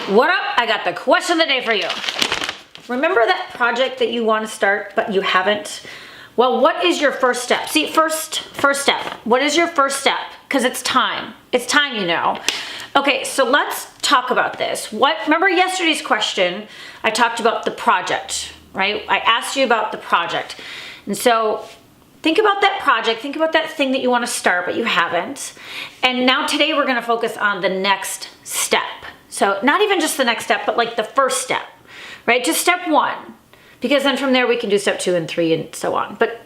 What up? I got the question of the day for you. Remember that project that you want to start, but you haven't? Well, what is your first step? See, first step. What is your first step? Because it's time. It's time, you know. Okay, so let's talk about this. Remember yesterday's question? I talked about the project, right? I asked you about the project. And so think about that project. Think about that thing that you want to start, but you haven't. And now today we're going to focus on the next step. So not even just the next step, but like the first step, right? Just step one. Because then from there we can do step 2 and 3 and so on. But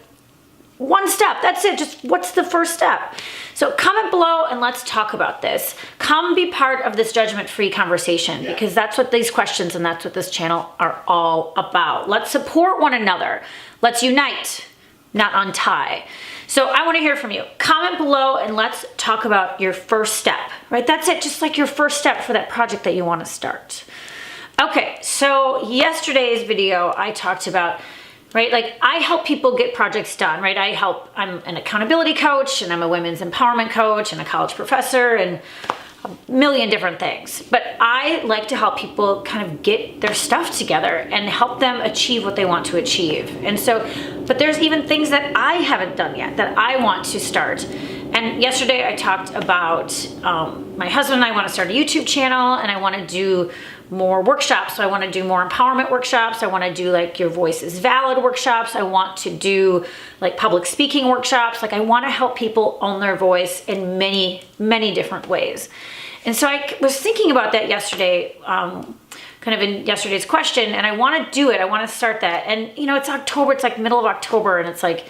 one step, that's it. Just what's the first step? So comment below and let's talk about this. Come be part of this judgment-free conversation because that's what these questions and that's what this channel are all about. Let's support one another. Let's unite, not untie. So I want to hear from you. Comment below and let's talk about your first step, right? That's it. Just like your first step for that project that you want to start. Okay, so yesterday's video, I talked about, right, like I help people get projects done, right? I'm an accountability coach and I'm a women's empowerment coach and a college professor and a million different things. But I like to help people kind of get their stuff together and help them achieve what they want to achieve. And so, but there's even things that I haven't done yet that I want to start. And yesterday I talked about my husband and I want to start a YouTube channel and I want to do more workshops. So I want to do more empowerment workshops. I want to do like your voice is valid workshops. I want to do like public speaking workshops. Like I want to help people own their voice in many, many different ways. And so I was thinking about that yesterday, kind of in yesterday's question, and I want to do it. I want to start that. And you know, it's October, it's like middle of October, and it's like,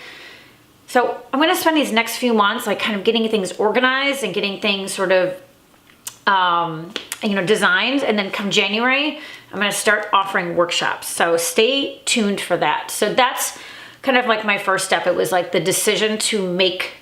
so I'm going to spend these next few months like kind of getting things organized and getting things sort of designed, and then come January, I'm going to start offering workshops. So stay tuned for that. So that's kind of like my first step. It was like the decision to make,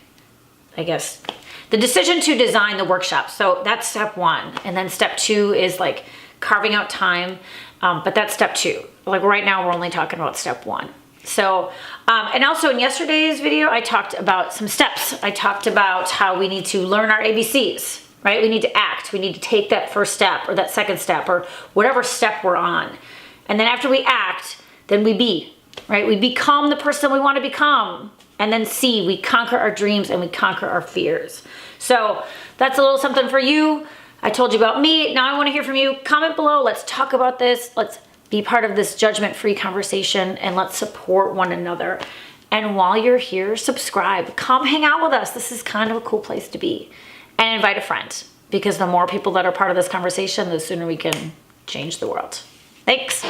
I guess, the decision to design the workshop. So that's step 1. And then step 2 is like carving out time. But that's step 2. Like right now, we're only talking about step 1. So, and also in yesterday's video, I talked about some steps. I talked about how we need to learn our ABCs. Right? We need to act. We need to take that first step or that second step or whatever step we're on. And then after we act, then we be, right? We become the person we want to become. And then C, we conquer our dreams and we conquer our fears. So that's a little something for you. I told you about me. Now I want to hear from you. Comment below. Let's talk about this. Let's be part of this judgment-free conversation and let's support one another. And while you're here, subscribe. Come hang out with us. This is kind of a cool place to be. And invite a friend, because the more people that are part of this conversation, the sooner we can change the world. Thanks.